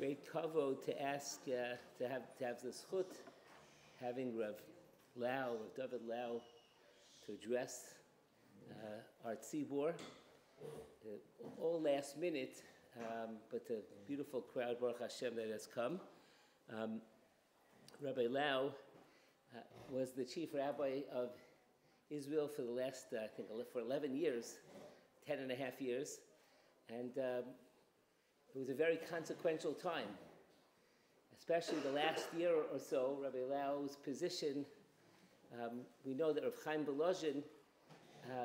great kavod to ask to have the zchut, having Rav David Lau, to address our tzibur. All last minute, but the beautiful crowd, Baruch Hashem, that has come. Rabbi Lau was the chief rabbi of Israel for the last, I think, for 11 years, 10 and a half years. And it was a very consequential time, especially the last year or so. Rabbi Lau's position, we know that Rav Chaim Volozhin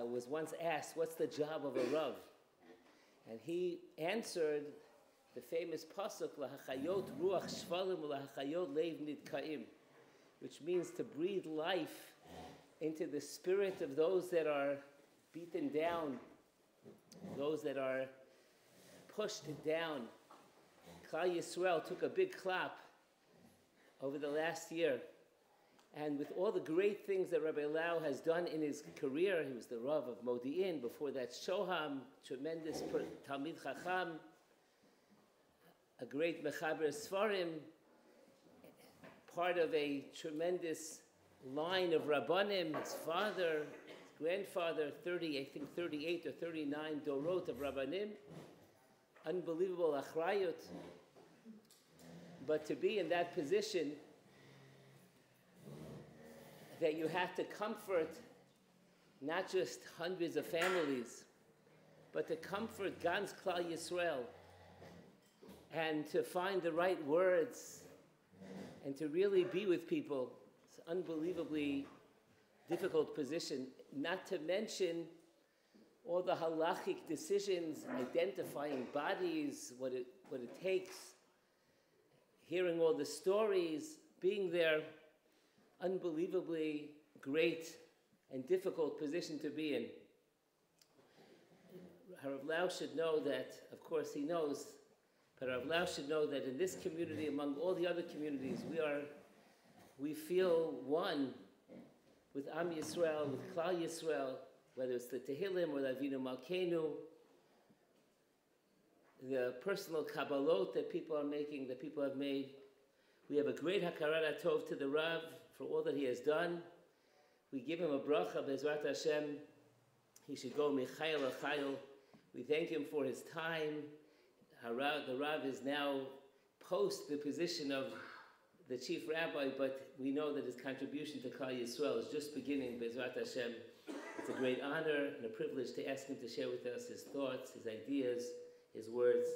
was once asked, what's the job of a Rav? And he answered the famous pasuk, Lahachayot ruach shvalim ulahachayot leiv nidkaim, which means to breathe life into the spirit of those that are beaten down, those that are pushed down. Klal Yisrael took a big clap over the last year. And with all the great things that Rabbi Lau has done in his career, he was the Rav of Modi'in, before that Shoham, tremendous Talmid Chacham, a great Mechaber Sfarim, part of a tremendous line of Rabbanim, his father, his grandfather, 38 or 39 Dorot of Rabbanim, unbelievable Achrayut. But to be in that position, that you have to comfort not just hundreds of families, but to comfort Gans Klal Yisrael, and to find the right words, and to really be with people. It's an unbelievably difficult position, not to mention all the halachic decisions, identifying bodies, what it takes, hearing all the stories, being there. Unbelievably great and difficult position to be in. Rav Lau should know that, of course he knows, but Rav Lau should know that in this community, among all the other communities, we feel one with Am Yisrael, with Klal Yisrael, whether it's the Tehillim or the Avinu Malkeinu, the personal Kabbalot that people are making, that people have made. We have a great Hakarat Tov to the Rav for all that he has done. We give him a bracha, Bezrat Hashem. He should go Michayel Achayel. We thank him for his time. The Rav is now post the position of the chief rabbi, but we know that his contribution to Klal Yisrael is just beginning, Bezrat Hashem. It's a great honor and a privilege to ask him to share with us his thoughts, his ideas, his words.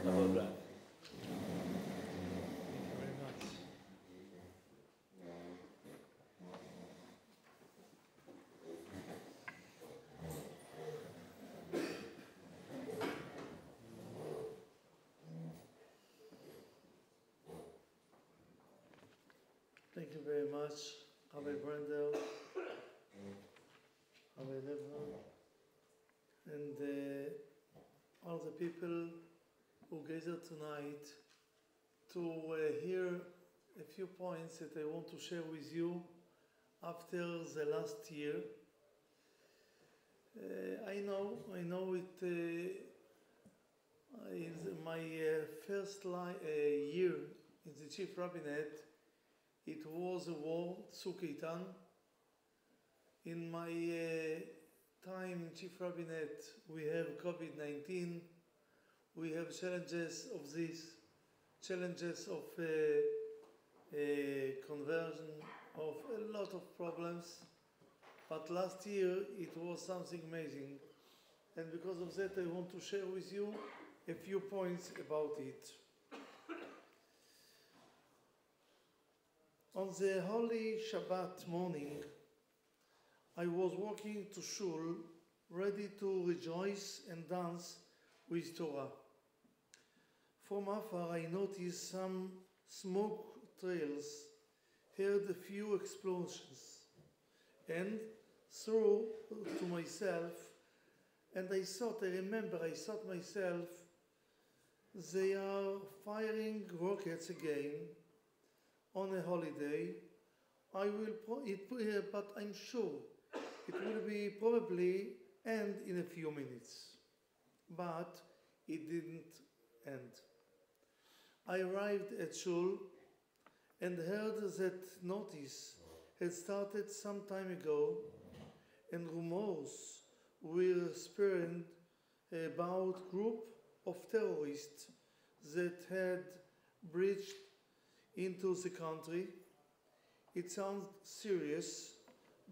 Kavod Rav. Thank you very much, Rabbi Brendel, Rabbi Levin, and all the people who gathered tonight to hear a few points that I want to share with you after the last year. I know it in my first year in the chief rabbinate. It was a war, Tzuk Eitan. In my time in Chief Rabbinate, we have COVID-19. We have challenges of this, challenges of conversion, of a lot of problems. But last year, it was something amazing. And because of that, I want to share with you a few points about it. On the Holy Shabbat morning, I was walking to shul, ready to rejoice and dance with Torah. From afar, I noticed some smoke trails, heard a few explosions, and thought to myself, I thought myself, they are firing rockets again on a holiday. But I'm sure it will be probably end in a few minutes. But it didn't end. I arrived at Shul and heard that notice had started some time ago, and rumors were spreading about group of terrorists that had breached into the country. It sounds serious,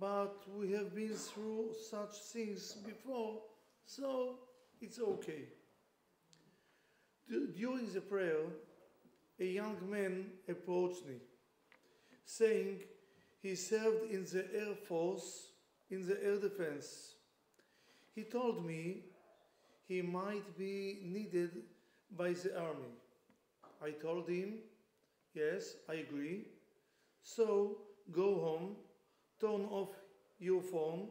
but we have been through such things before, so it's okay. During the prayer, a young man approached me, saying he served in the Air Force, in the Air Defense. He told me he might be needed by the army. I told him, yes, I agree. So go home, turn off your phone,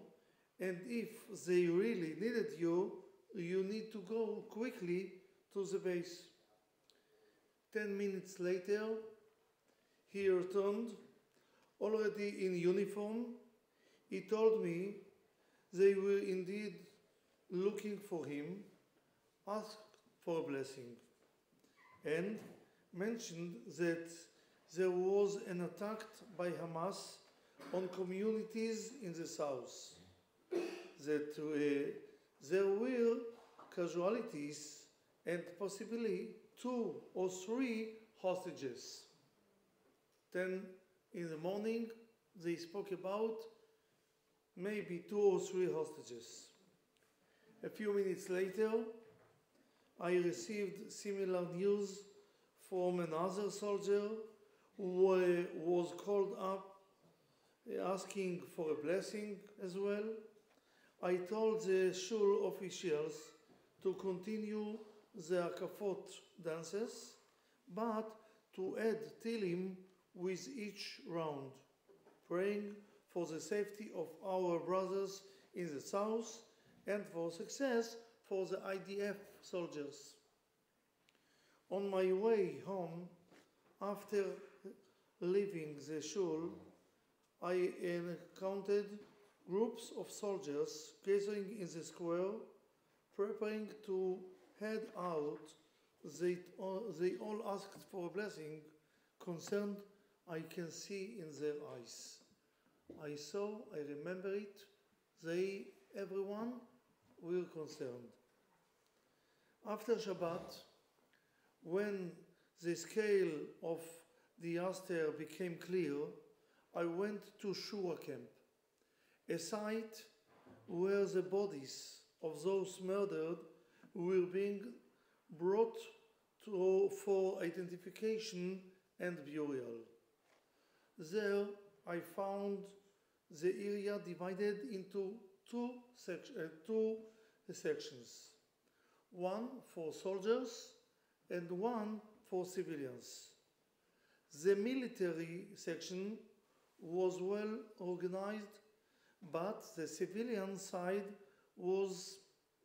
and if they really needed you, you need to go quickly to the base. 10 minutes later, he returned, already in uniform. He told me they were indeed looking for him, asked for a blessing, and mentioned that there was an attack by Hamas on communities in the south, that there were casualties and possibly 2 or 3 hostages. Then in the morning, they spoke about maybe 2 or 3 hostages. A few minutes later, I received similar news from another soldier who was called up asking for a blessing as well. I told the shul officials to continue the kafot dances, but to add tilim with each round, praying for the safety of our brothers in the south and for success for the IDF soldiers. On my way home, after leaving the shul, I encountered groups of soldiers gathering in the square, preparing to head out. They all asked for a blessing, concerned I can see in their eyes. I remember it, everyone were concerned. After Shabbat, when the scale of disaster became clear, I went to Shura camp, a site where the bodies of those murdered were being brought for identification and burial. There I found the area divided into two sections, one for soldiers and one for civilians. The military section was well organized, but the civilian side was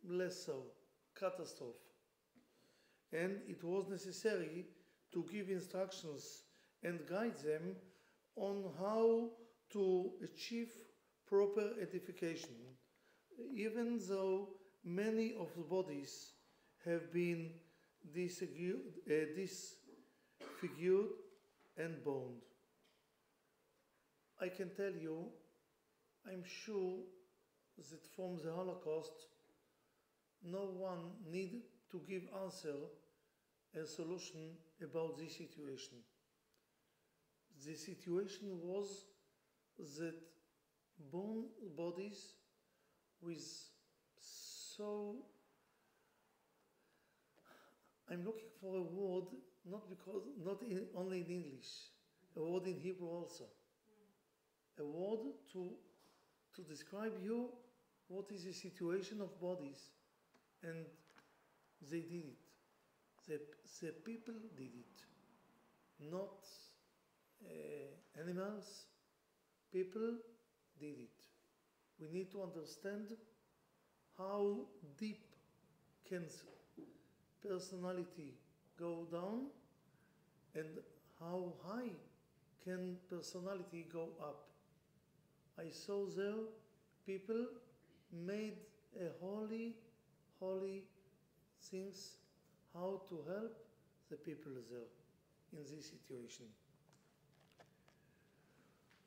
less so, catastrophe. And it was necessary to give instructions and guide them on how to achieve proper edification, even though many of the bodies have been disfigured and burned. I can tell you, I'm sure that from the Holocaust, no one need to give answer and solution about this situation. The situation was that burned bodies with I'm looking for a word, only in English, a word in Hebrew also. A word to describe you what is the situation of bodies. And they did it. The people did it. Not animals. People did it. We need to understand how deep can personality go down and how high can personality go up. I saw there people made a holy things how to help the people there. in this situation.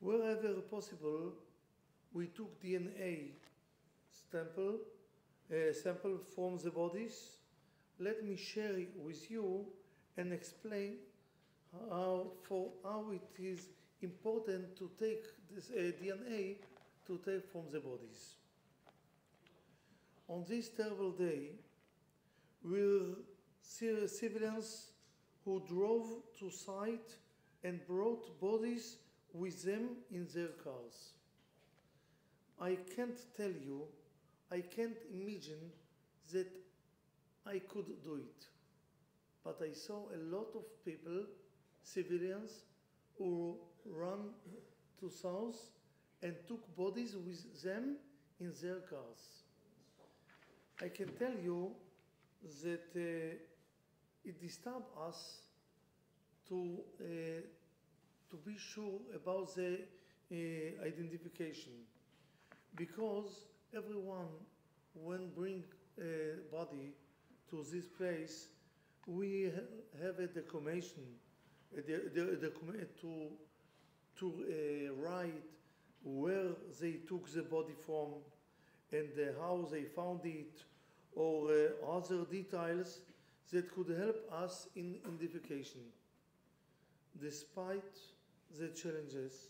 Wherever possible, we took DNA sample from the bodies. Let me share it with you and explain how it is important to take this DNA to take from the bodies. On this terrible day, were civilians who drove to site and brought bodies with them in their cars. I can't tell you, I can't imagine that I could do it. But I saw a lot of people, civilians, who ran to south and took bodies with them in their cars. I can tell you that it disturbed us to be sure about the identification, because everyone, when bring a body to this place, we have a documentation, to write where they took the body from and how they found it, or other details that could help us in identification. Despite the challenges,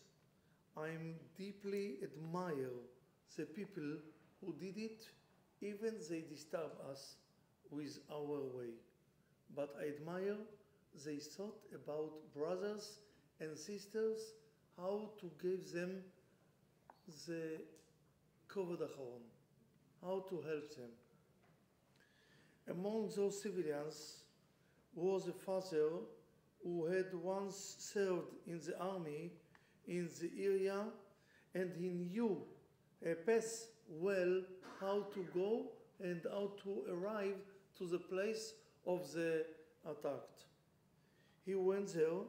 I deeply admire the people who did it, even they disturb us with our way. But I admire they thought about brothers and sisters, how to give them the kavod acharon, how to help them. Among those civilians was a father who had once served in the army in the area, and he knew a path well how to go and how to arrive to the place of the attack. He went there,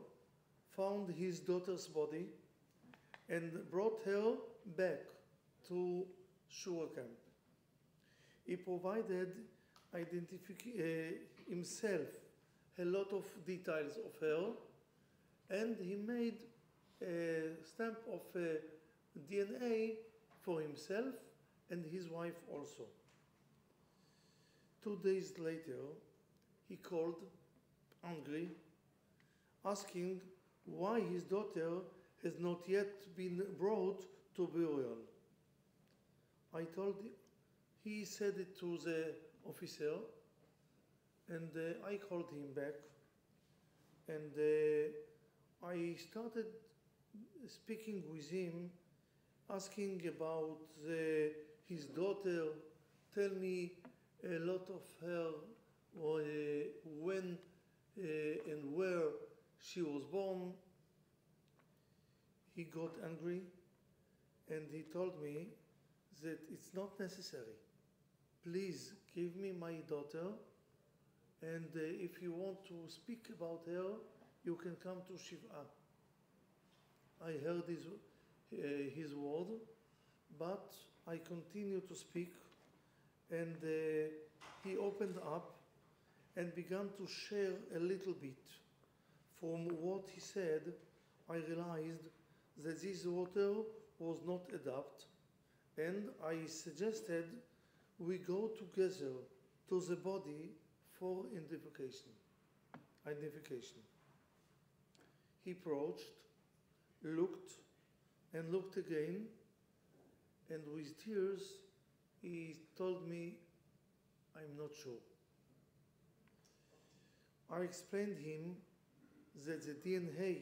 found his daughter's body, and brought her back to Shura camp. He provided himself a lot of details of her, and he made a stamp of DNA for himself and his wife also. 2 days later, he called, angry, asking why his daughter has not yet been brought to burial. He said it to the officer, and I called him back, and I started speaking with him, asking about his daughter, tell me a lot of her, when and where she was born. He got angry, and he told me that it's not necessary. Please give me my daughter, and if you want to speak about her, you can come to Shiva. I heard his word, but I continued to speak, and he opened up and began to share a little bit. From what he said, I realized that this daughter was not adopted, and I suggested we go together to the body for identification. He approached, looked, and looked again, and with tears, he told me, I'm not sure. I explained him that the DNA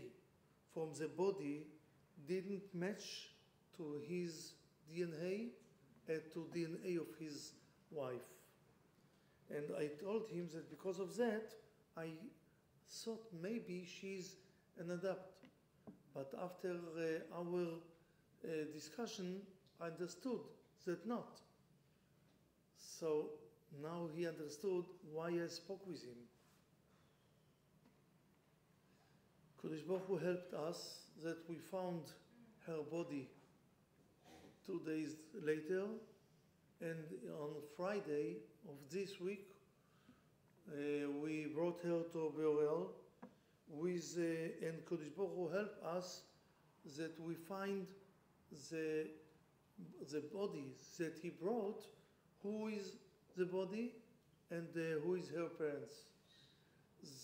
from the body didn't match to his DNA and to DNA of his wife. And I told him that because of that, I thought maybe she's an adopt. But after our discussion, I understood that not. So now he understood why I spoke with him. Kodesh Baruch Hu helped us that we found her body 2 days later, and on Friday of this week, we brought her to burial with and Kodesh Baruch Hu help us that we find the body that he brought, who is the body and who is her parents.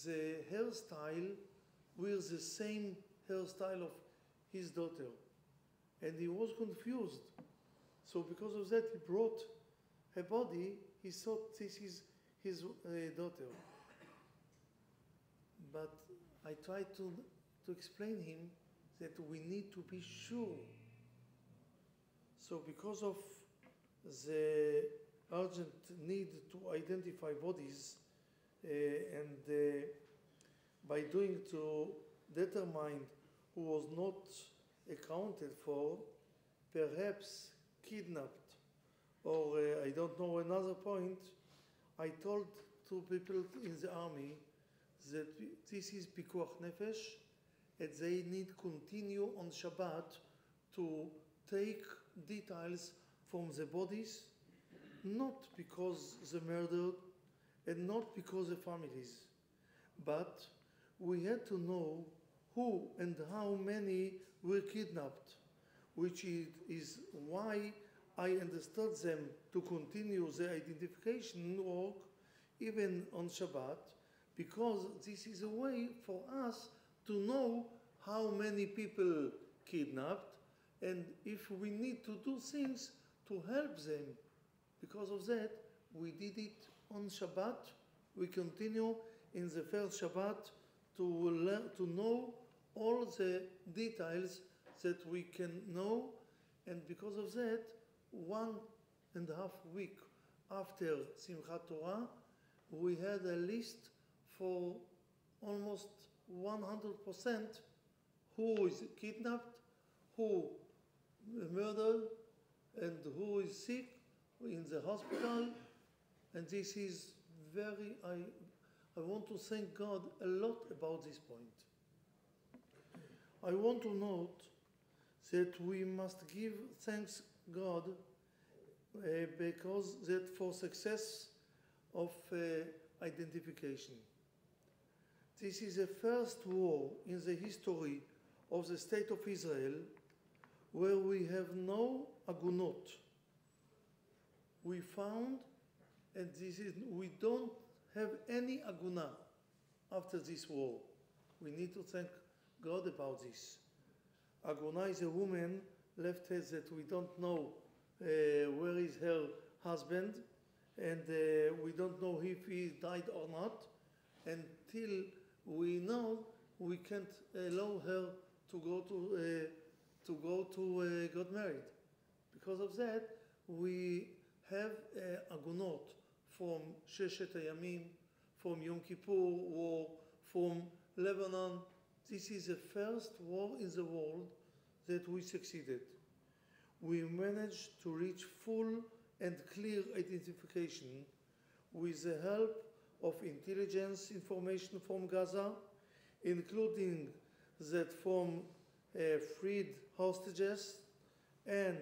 The hairstyle was the same hairstyle of his daughter, and he was confused. So because of that, he brought her body. He thought this is his daughter. But I tried to explain him that we need to be sure. So because of the urgent need to identify bodies and by doing to determine who was not accounted for, perhaps kidnapped, or I don't know another point, I told two people in the army that this is pikuach nefesh, and they need continue on Shabbat to take details from the bodies, not because the murder and not because the families, but we had to know who and how many were kidnapped, which is why I understood them to continue the identification work even on Shabbat, because this is a way for us to know how many people kidnapped and if we need to do things to help them. Because of that, we did it on Shabbat. We continue in the first Shabbat to know all the details that we can know, and because of that, 1.5 weeks after Simchat Torah, we had a list for almost 100% who is kidnapped, who murdered, and who is sick in the hospital. And this is very, I want to thank God a lot about this point. I want to note that we must give thanks God because that for success of identification. This is the first war in the history of the state of Israel where we have no agunot. We found, and we don't have any aguna after this war. We need to thank God about this. Aguna is a woman left that we don't know where is her husband, and we don't know if he died or not. Until we know, we can't allow her to go to get married. Because of that, we have agunot from Sheshet Hayamim, from Yom Kippur War, from Lebanon. This is the first war in the world that we succeeded. We managed to reach full and clear identification with the help of intelligence information from Gaza, including that from freed hostages and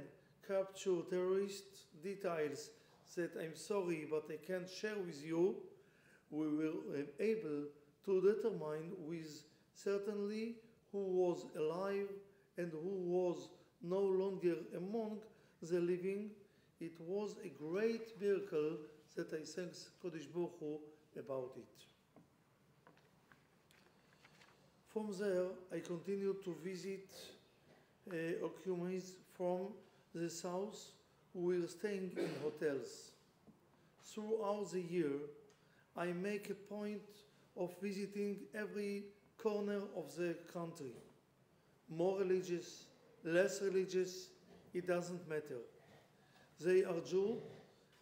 captured terrorist details that I'm sorry, but I can't share with you. We were able to determine with certainty who was alive and who was no longer among the living. It was a great miracle that I thank Kodesh Baruch Hu about it. From there, I continued to visit occupants from the south who were staying in hotels. Throughout the year, I make a point of visiting every corner of the country. More religious, less religious, it doesn't matter. They are Jews,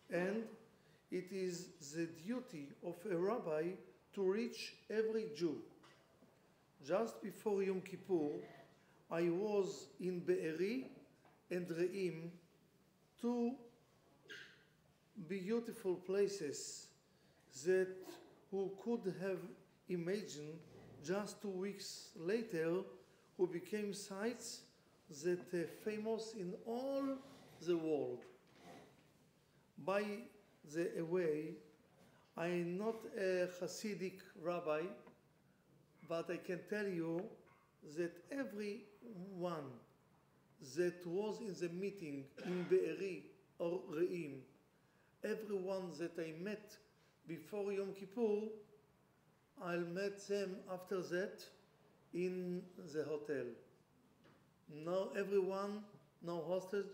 and it is the duty of a rabbi to reach every Jew. Just before Yom Kippur, I was in Be'eri and Re'im, two beautiful places that who could have imagined just 2 weeks later, who became sites that are famous in all the world. By the way, I am not a Hasidic rabbi, but I can tell you that everyone that was in the meeting in Be'eri or Re'im, everyone that I met before Yom Kippur, I'll met them after that in the hotel. No everyone, no hostage,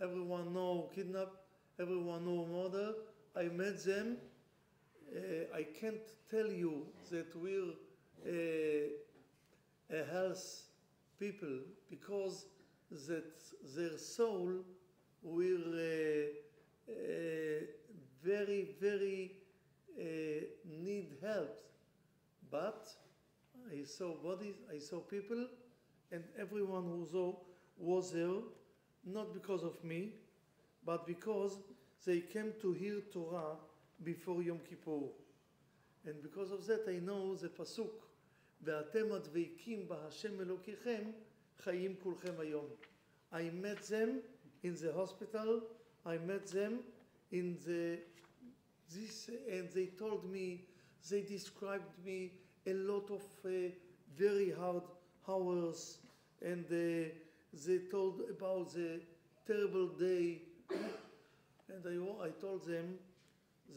everyone no kidnap, everyone no murder. I met them. I can't tell you that we're a health people because that their soul will very, very need help. But I saw bodies, I saw people, and everyone who was there, not because of me, but because they came to hear Torah before Yom Kippur. And because of that I know the pasuk, ואתם הדבקים בהשם אלוקיכם, חיים כולכם היום. I met them in the hospital, I met them in this, and they told me, they described me a lot of very hard hours, and they told about the terrible day, and I told them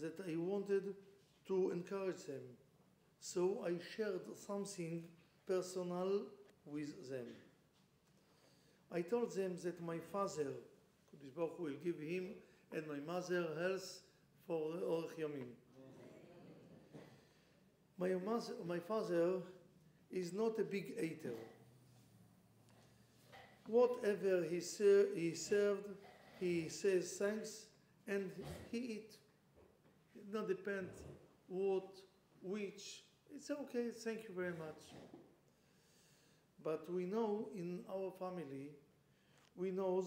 that I wanted to encourage them. So I shared something personal with them. I told them that my father, Kodesh Baruch Hu, will give him and my mother health for Orech Yomim. My father is not a big eater. Whatever he served, he says thanks and he eat. It not depend what, which. It's okay, thank you very much. But we know in our family, we know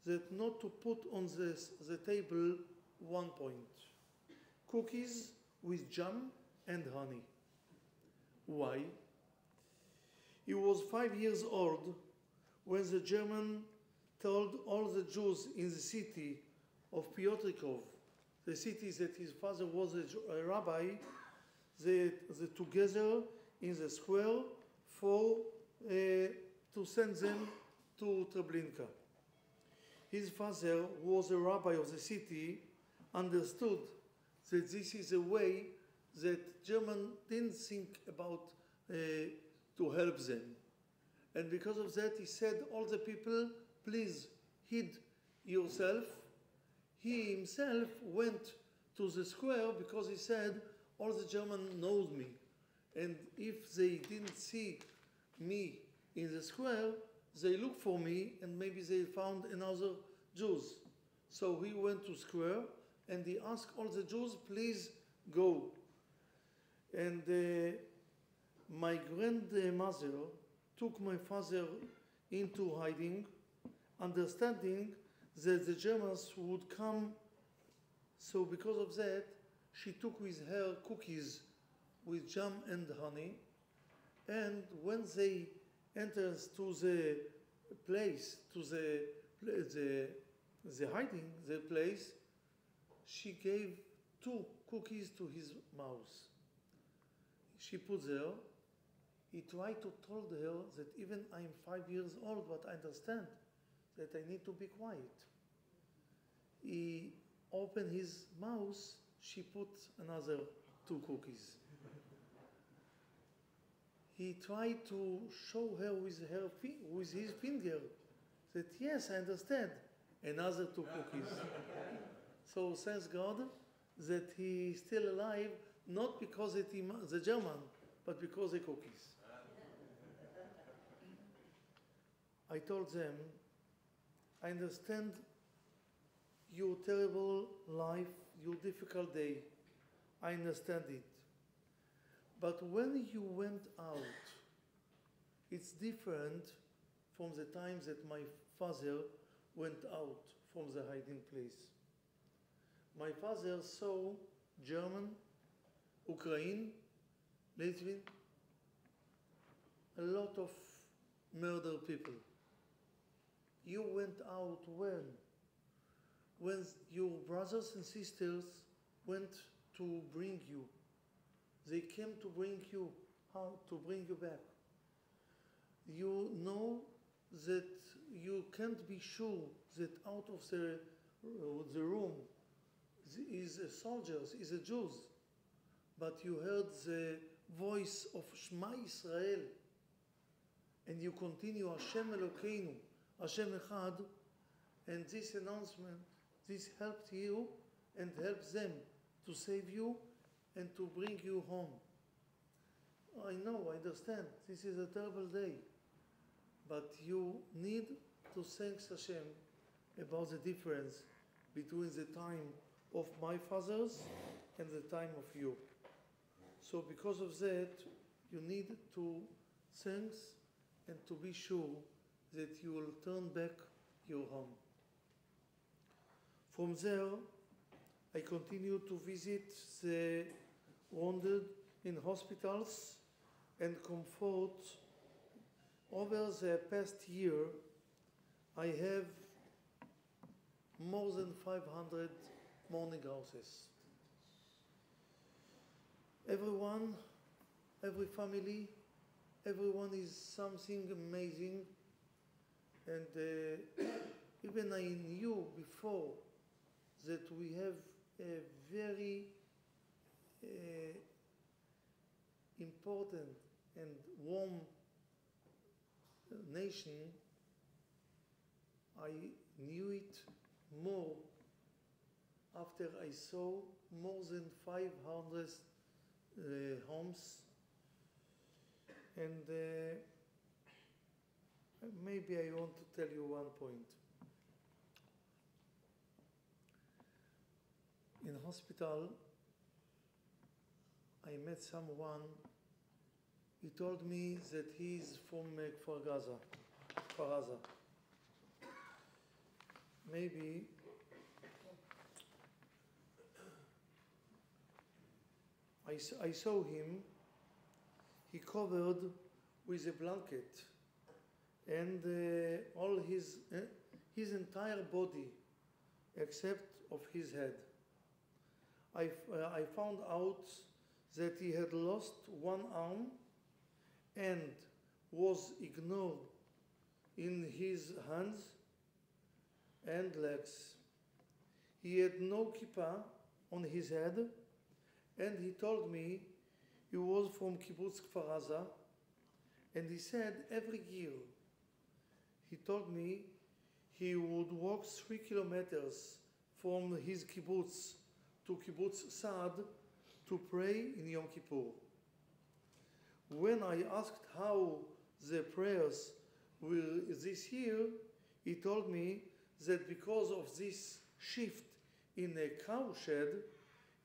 that not to put on the table 1 point. Cookies with jam and honey. Why? He was 5 years old when the German told all the Jews in the city of Piotrkov, the city that his father was a rabbi, they together in the square to send them to Treblinka. His father was a rabbi of the city, understood that this is a way that German didn't think about to help them. And because of that, he said, all the people, please hide yourself. He himself went to the square because he said, all the Germans knows me. And if they didn't see me in the square, they look for me and maybe they found another Jews. So he went to square and he asked all the Jews, please go. And my grandmother took my father into hiding, understanding that the Germans would come. So because of that, she took with her cookies with jam and honey. And when they entered to the place, to the hiding, the place, she gave 2 cookies to his mouth. She put there. He tried to tell her that even I'm 5 years old, but I understand that I need to be quiet. He opened his mouth, she put another 2 cookies. He tried to show her with his finger that yes, I understand, another 2 cookies. So thanks God that he is still alive, not because the German, but because the cookies. I told them, I understand your terrible life, your difficult day. I understand it. But when you went out, it's different from the time that my father went out from the hiding place. My father saw German, Ukraine, Lithuanian, a lot of murdered people. You went out when? When your brothers and sisters went to bring you. They came to bring you how to bring you back. You know that you can't be sure that out of the room is a soldiers, is a Jews, but you heard the voice of Shema Israel, and you continue Hashem Elokeinu, Hashem Echad, and this announcement, this helped you and helps them to save you and to bring you home. I know, I understand, this is a terrible day, but you need to thank Hashem about the difference between the time of my fathers and the time of you. So because of that, you need to thank and to be sure that you will turn back your home. From there, I continue to visit the wounded in hospitals and comfort. Over the past year, I have more than 500 mourning houses. Everyone, every family, everyone is something amazing, and even I knew before that we have a very important and warm nation. I knew it more after I saw more than 500 homes, and maybe I want to tell you one point. In hospital, I met someone. He told me that he is from Kfar Gaza. Maybe I saw him. He covered with a blanket, and all his entire body, except of his head. I found out that he had lost one arm and was ignored in his hands and legs. He had no kippah on his head, and he told me he was from Kibbutz Kfar Aza, and he said every year, he told me he would walk 3 kilometers from his kibbutz to Kibbutz Saad to pray in Yom Kippur. When I asked how the prayers were this year, he told me that because of this shift in a cow shed,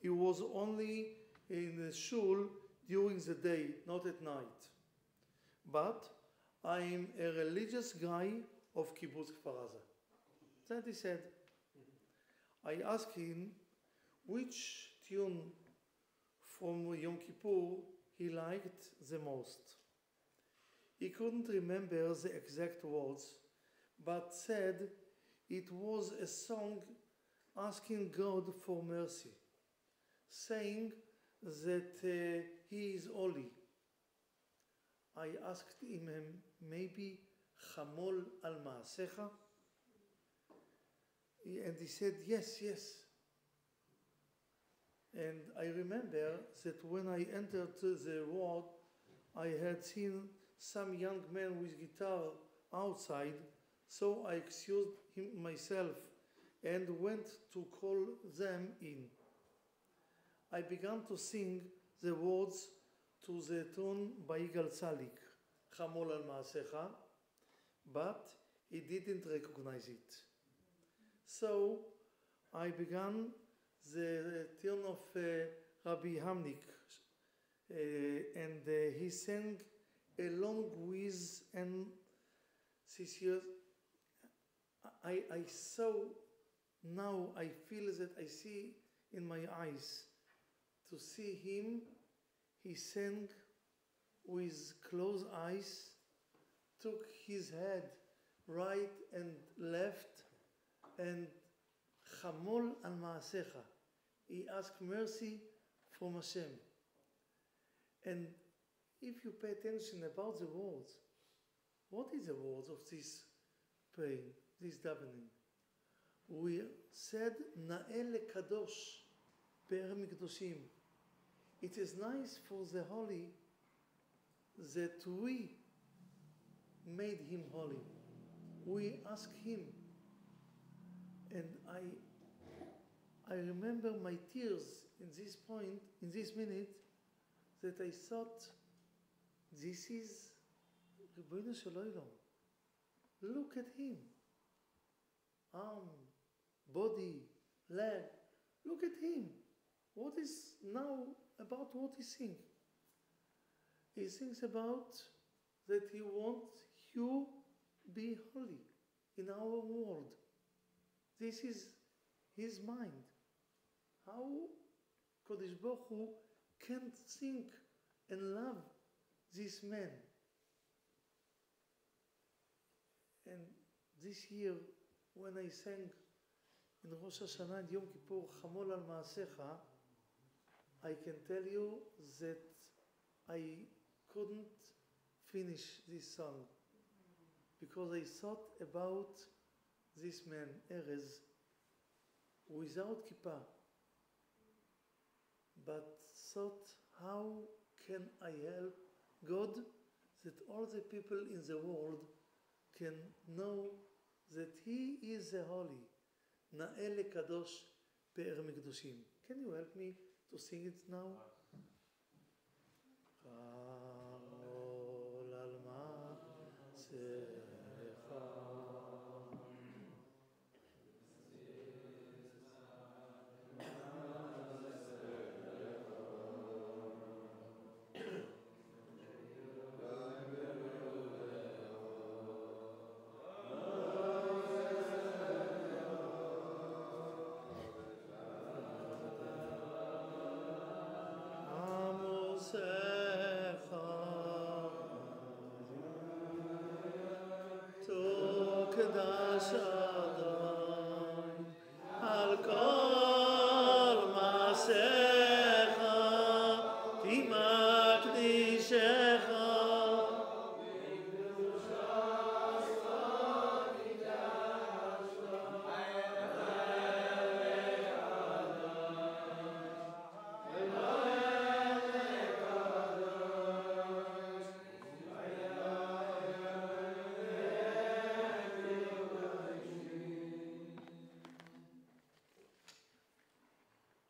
he was only in the shul during the day, not at night. But I'm a religious guy of Kibbutz Kfar Aza. That he said. I asked him which tune from Yom Kippur he liked the most. He couldn't remember the exact words, but said it was a song asking God for mercy, saying that he is holy. I asked him, maybe Chamol al Maasecha? And he said, yes. And I remember that when I entered the ward, I had seen some young men with guitar outside, so I excused myself and went to call them in. I began to sing the words to the tune by Yigal Salik, Chamol al Maasecha, but he didn't recognize it. So I began the tune of Rabbi Hamnik, and he sang along with, and this year I saw, now I feel that I see in my eyes, to see him, he sang with closed eyes, took his head right and left, and Chamol al Maasecha, he asked mercy from Hashem. And if you pay attention about the words, what is the words of this praying, this davening? We said, Na'el Kadosh Be'er Mikdoshim. It is nice for the holy that we made him holy. We ask him. And I remember my tears in this point, in this minute, that I thought, this is Rebbeinu Shel Olam. Look at him. Arm, body, leg. Look at him. What is now about what he thinks? He thinks about that he wants you be holy in our world. This is his mind. How Kodesh Baruch Hu can think and love this man. And this year, when I sang in Rosh Hashanah and Yom Kippur, Chamol al Maasecha, I can tell you that I couldn't finish this song because I thought about this man, Erez, without kippah, but thought, how can I help God that all the people in the world can know that He is the Holy, Na'el Kadosh Be'er Mikdoshim. Can you help me to sing it now? Chamol al Maasecha.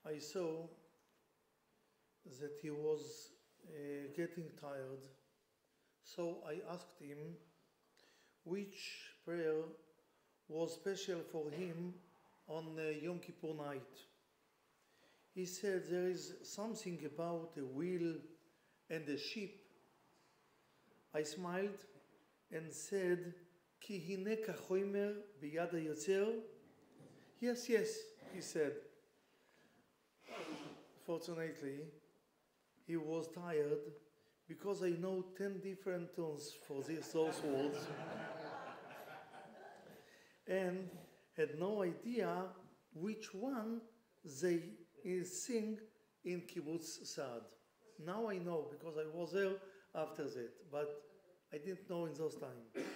I saw that he was getting tired, so I asked him which prayer was special for him on Yom Kippur night. He said there is something about a wheel and a sheep. I smiled and said, Ki hine kachoimer biyad hayotzer. Yes, yes, he said. Fortunately, he was tired because I know 10 different tones for those words and had no idea which one they sing in Kibbutz Saad. Now I know because I was there after that, but I didn't know in those times.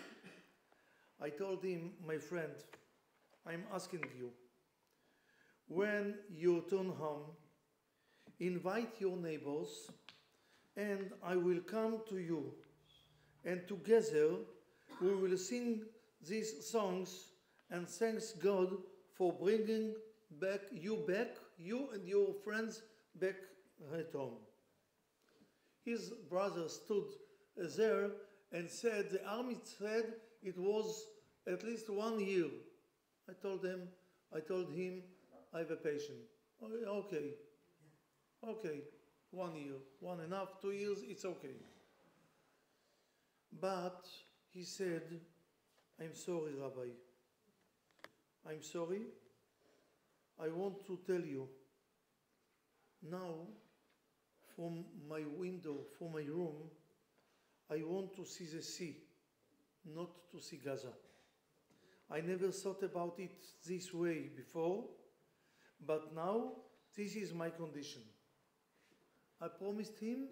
I told him, my friend, I'm asking you, when you turn home, invite your neighbors and I will come to you, and together we will sing these songs and thanks God for bringing you and your friends back at home. His brother stood there and said, the army said it was at least 1 year. I told him, I have a patient. Okay, 1 year, 1.5, 2 years, it's okay. But he said, I'm sorry, Rabbi. I'm sorry. I want to tell you, now, from my window, from my room, I want to see the sea, not to see Gaza. I never thought about it this way before, but now this is my condition. I promised him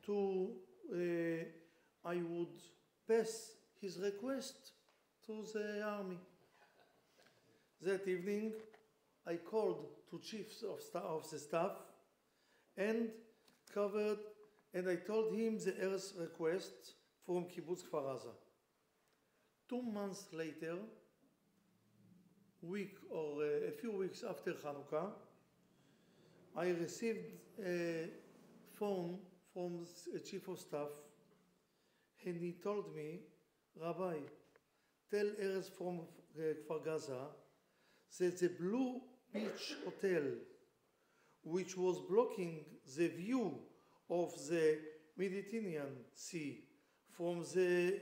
to I would pass his request to the army. That evening, I called to chiefs of the staff and I told him the heir's request from Kibbutz Kfar Aza. 2 months later, a few weeks after Hanukkah, I received a phone from a chief of staff, and he told me, Rabbi, tell Erez from Kfar Gaza that the Blue Beach Hotel, which was blocking the view of the Mediterranean Sea from the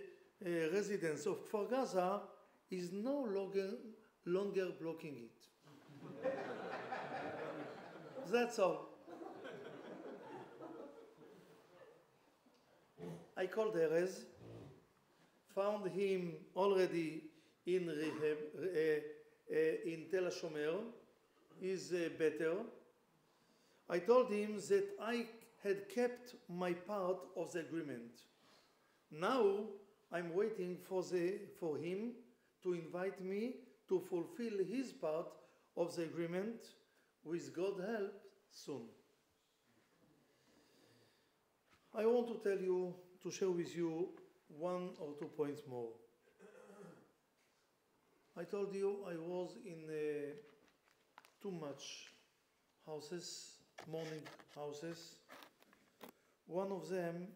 residents of Kfar Gaza, is no longer blocking it. That's all. I called Erez, found him already in rehab, in Tel HaShomer. He's better. I told him that I had kept my part of the agreement. Now I'm waiting for him to invite me to fulfill his part of the agreement, with God's help, soon. I want to share with you 1 or 2 points more. I told you I was in too much houses, mourning houses. One of them,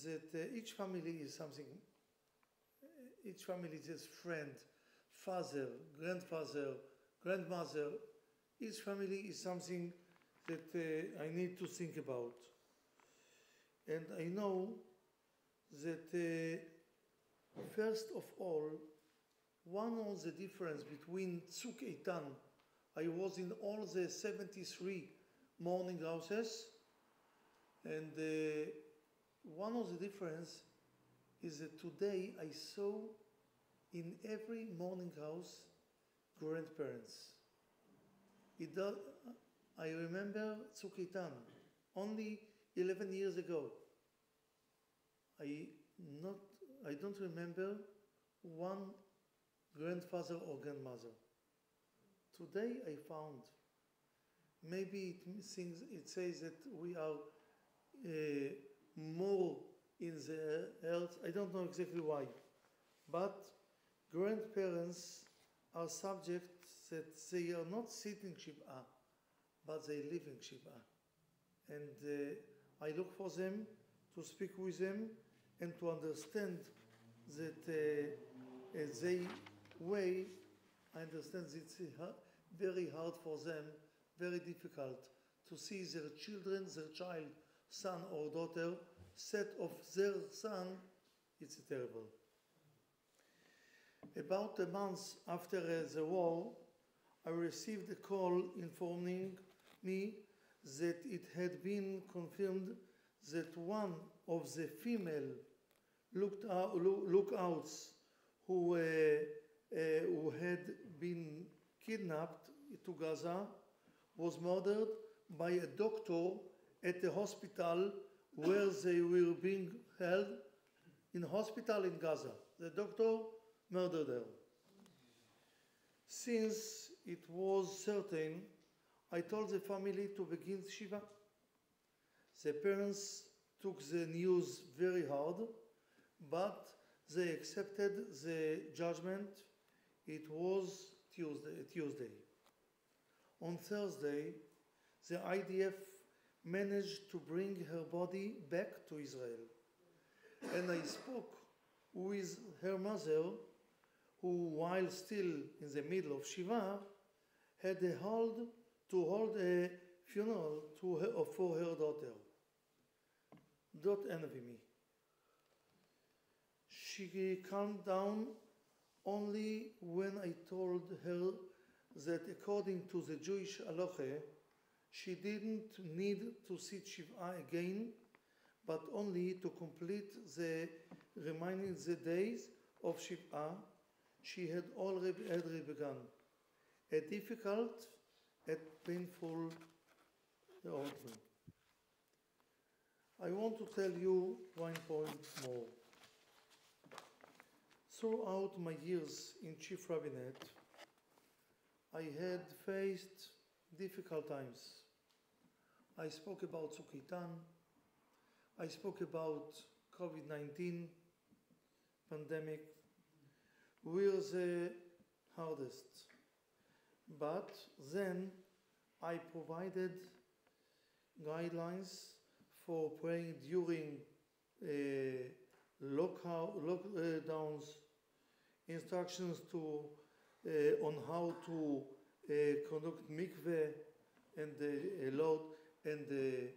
that each family is something. Each family is friend, father, grandfather, grandmother. Each family is something that I need to think about. And I know that first of all, one of the difference between Tzuk Eitan, I was in all the 73 mourning houses, and one of the difference is that today I saw in every mourning house grandparents. I remember Tzuk Eitan, only 11 years ago. I don't remember one grandfather or grandmother. Today I found, maybe it says that we are more in the earth. I don't know exactly why, but grandparents are subjects that they are not sitting Shiv'ah, but they live in Shiv'ah. And I look for them, to speak with them, and to understand that they way, I understand it's very hard for them, very difficult to see their children, their child, son or daughter, set of their son. It's terrible. About a month after the war, I received a call informing me that it had been confirmed that one of the female lookouts who had been kidnapped to Gaza was murdered by a doctor at the hospital where they were being held, in a hospital in Gaza. The doctor murdered her. Since it was certain, I told the family to begin Shiva. The parents took the news very hard, but they accepted the judgment. It was Tuesday. On Thursday, the IDF managed to bring her body back to Israel. And I spoke with her mother, who, while still in the middle of Shiva, had to hold a funeral for her daughter. Don't envy me. She calmed down only when I told her that according to the Jewish halacha, she didn't need to sit Shiva again, but only to complete the remaining days of Shiva she had already begun. A difficult and painful ordeal. I want to tell you one point more. Throughout my years in chief rabbinate, I had faced difficult times. I spoke about Tzuk Eitan, I spoke about COVID-19 pandemic, were the hardest. But then I provided guidelines for praying during lockdowns, instructions to on how to conduct mikveh and load and the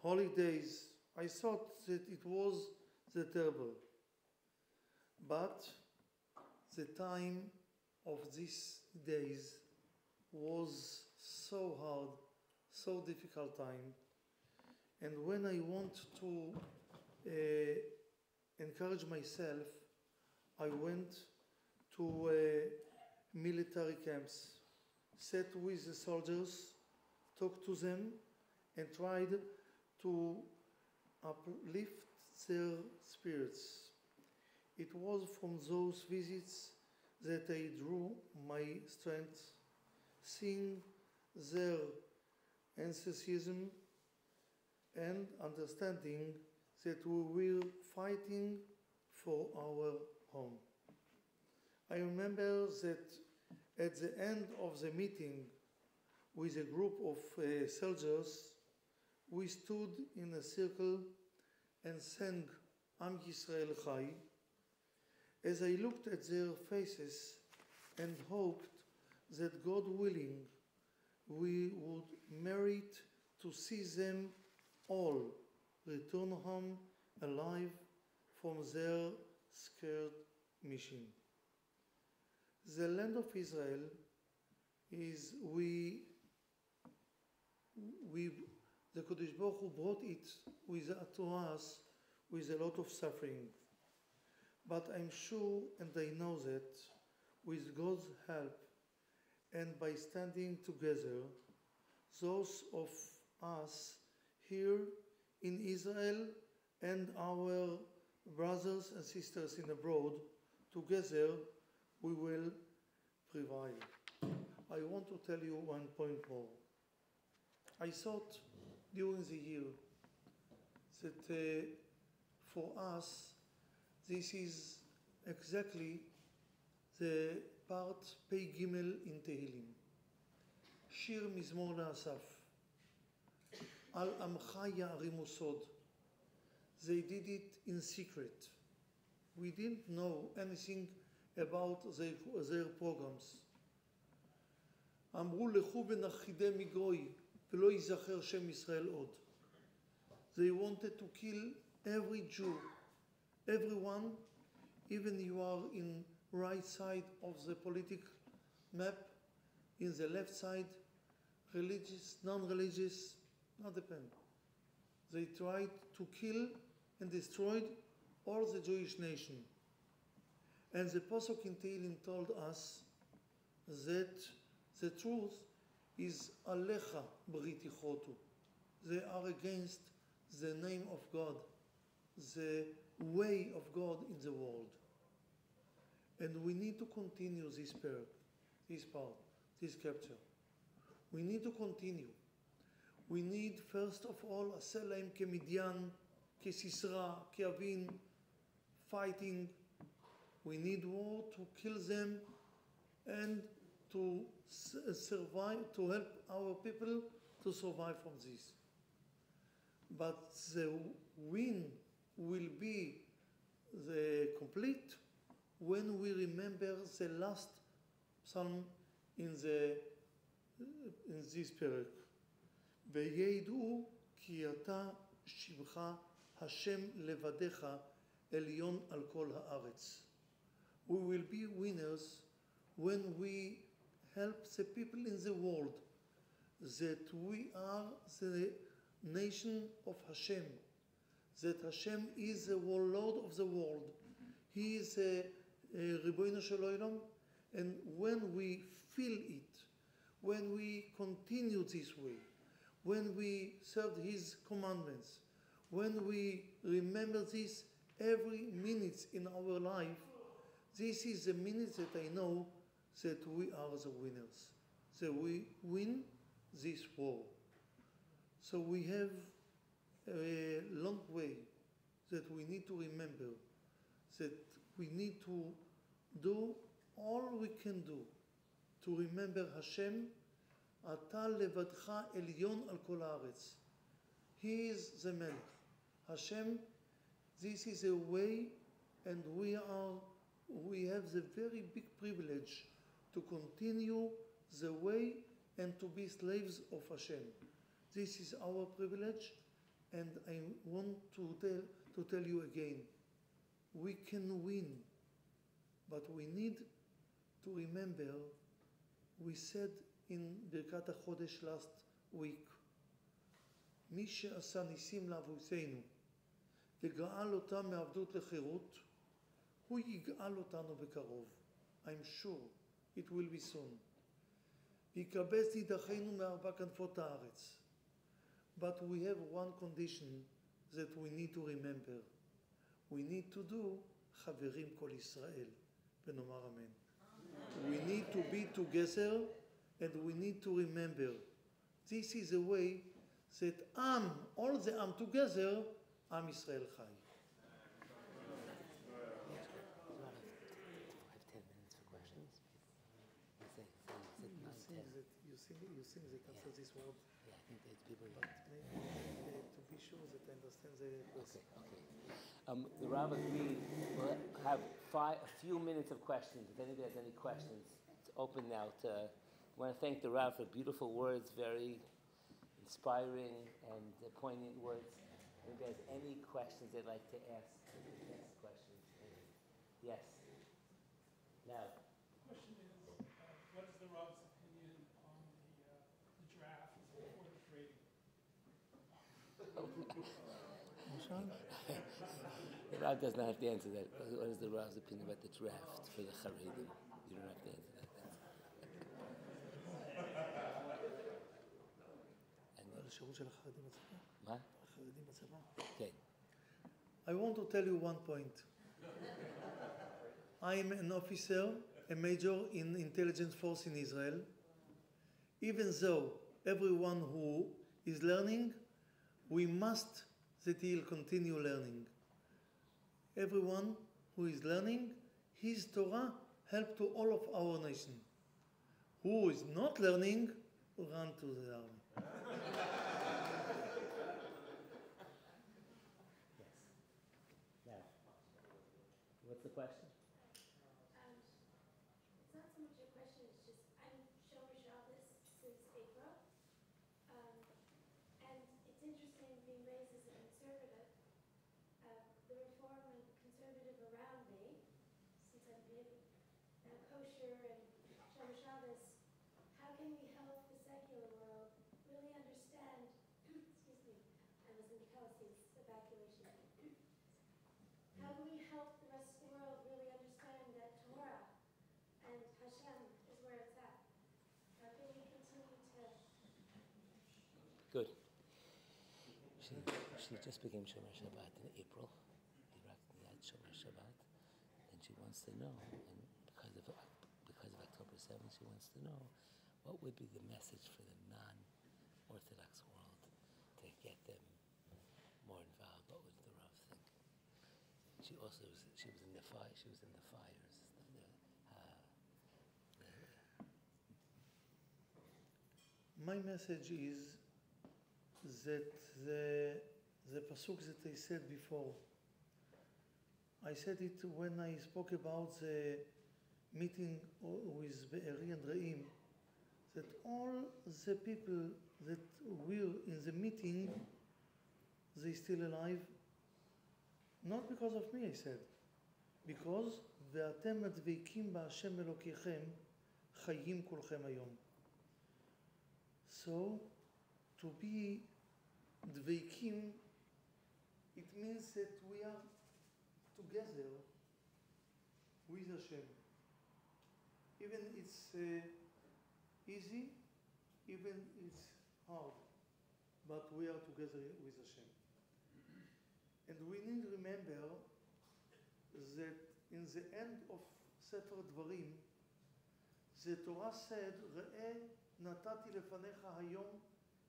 holidays. I thought that it was the terrible, but the time of these days was so hard, so difficult time. And when I want to encourage myself, I went to military camps, sat with the soldiers, talked to them, and tried to uplift their spirits. It was from those visits that I drew my strength, seeing their enthusiasm and understanding that we were fighting for our home. I remember that at the end of the meeting with a group of soldiers, we stood in a circle and sang Am Yisrael Chai. As I looked at their faces and hoped that God willing, we would merit to see them all return home alive from their scared mission. The land of Israel is the Kodesh Baruch Hu brought it to us with a lot of suffering. But I'm sure and I know that with God's help and by standing together, those of us here in Israel and our brothers and sisters in abroad, together we will prevail. I want to tell you one point more. I thought during the year that for us this is exactly the part Pei Gimel in Tehillim. Shir Mizmor LaAsaf. Al Amcha Ya'arimu Sod. They did it in secret. We didn't know anything about their programs. אמרו לכו ונכחידם מגוי ולא ייזכר שם ישראל עוד. They wanted to kill every Jew, everyone, even you are in right side of the political map, in the left side, religious, non-religious, not depend. They tried to kill and destroy all the Jewish nation. And the Pasuk in Tehillim told us that the truth is Alecha Briti Chotu. They are against the name of God, the way of God in the world. And we need to continue this part, this capture. We need to continue. We need first of all, עשה להם כמדיין, כסיסרא, כאבין, fighting. We need war to kill them and to survive, to help our people to survive from this. But the win will be the complete when we remember the last psalm in this period. וידעו כי אתה שמך השם לבדך עליון על כל הארץ. We will be winners when we help the people in the world that we are the nation of Hashem, that Hashem is the Lord of the world. He is a Ribono Shel Olam, and when we feel it, when we continue this way, when we serve His commandments, when we remember this every minute in our life, this is the minute that I know that we are the winners, that we win this war. So we have a long way that we need to remember, that we need to do all we can do to remember Hashem, אתה לבדך עליון על כל הארץ. He is the Melech. Hashem, this is a way, and we have the very big privilege to continue the way and to be slaves of Hashem. This is our privilege, and I want to tell you again, we can win, but we need to remember, we said in ברכת החודש last week, מי שעשה ניסים לאבותינו וגאל אותם מעבדות לחירות, הוא יגאל אותנו בקרוב. I'm sure it will be soon. ויקבץ נידחינו מארבע כנפות הארץ. But we have one condition that we need to remember. We need to do חברים כל ישראל, ונאמר אמן. We need to be together, and we need to remember. This is a way that all the together, Am Yisrael Chai. I have 10 minutes for questions. You think they can say this word? Yeah, I think that people... But maybe to be sure that I understand the question. Okay. The Rav agreed we'll have a few minutes of questions. If anybody has any questions, it's open now to... I want to thank the Rav for beautiful words, very inspiring and poignant words. If anybody has any questions they'd like to ask questions. Yes. Now. The question is, what is the Rav's opinion on the draft before the trading? The Rav does not have to answer that. What is the Rav's opinion about the draft for the Charedim? You don't have to answer that. מה? Okay. I want to tell you one point. I am an officer, a major in intelligence force in Israel. Even though everyone who is learning, we must that he'll continue learning. Everyone who is learning, his Torah help to all of our nation. Who is not learning, run to the army. What's the question? It's not so much a question, it's just I'm Shomer Shabbos since April. And it's interesting being raised as a conservative. The reform and conservative around me, since I've been kosher and Shomer Shabbos, how can we help the secular world really understand, excuse me, I was in Kelsey's evacuation. How do we help the rest of the world really understand that Torah and Hashem is where it's at? How can we continue to... Good. She just became Shomer Shabbat in April. He had Shomer Shabbat, and she wants to know, and because of October 7th, she wants to know what would be the message for the non-Orthodox world to get them more involved. What would the Rav think? She was in the fire. She was in the fires. My message is that the pasuk that I said before, I said it when I spoke about the meeting with Be'eri and Re'im, that all the people that were in the meeting, they still alive. Not because of me, I said, because ואתם הדבקים בהשם אלוקיכם חיים כולכם היום. So, to be dveikim, it means that we are together with Hashem. Even it's easy, even it's hard, but we are together with Hashem. And we need to remember that in the end of Sefer Dvarim, the Torah said, ראה נתתי לפניך היום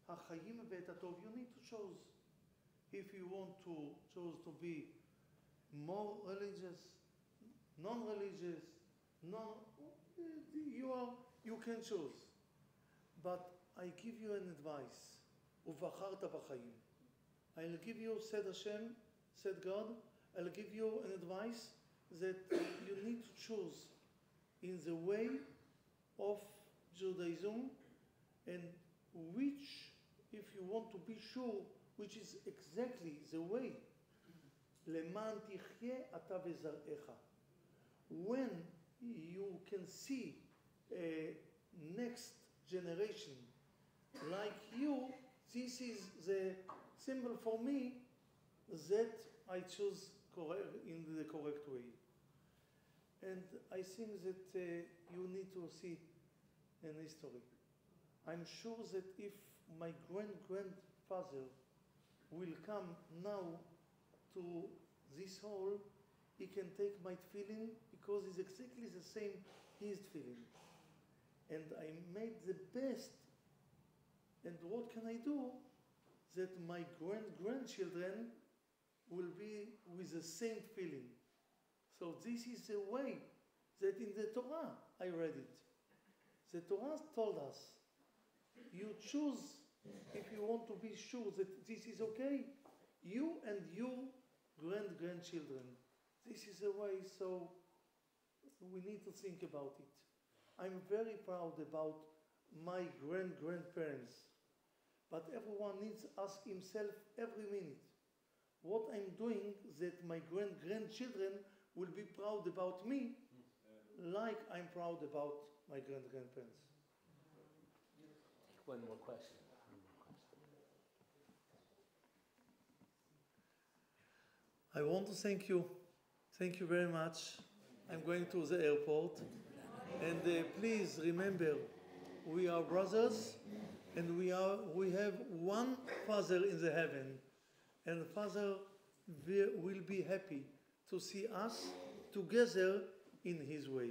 החיים ואת הטוב. You need to choose. If you want to choose to be more religious, non-religious, you can choose. But I give you an advice. ובחרת בחיים. I'll give you, said Hashem, said God, I'll give you an advice that you need to choose in the way of Judaism, and which, if you want to be sure, which is exactly the way. למען תחיה אתה וזרעך. When you can see a next generation like you, this is the symbol for me that I choose in the correct way. And I think that you need to see an history. I'm sure that if my grandfather will come now to this hall, he can take my feeling because it's exactly the same his feeling. And I made the best. And what can I do that my grandchildren will be with the same feeling? So this is the way that in the Torah I read it. The Torah told us, you choose if you want to be sure that this is okay, you and your grandchildren. This is the way, so we need to think about it. I'm very proud about my grandparents, but everyone needs to ask himself every minute, what I'm doing that my grandchildren will be proud about me, like I'm proud about my grandparents. Take one more question. I want to thank you. Thank you very much. I'm going to the airport. And please remember, we are brothers, and we have one Father in the heaven. And Father will be happy to see us together in His way.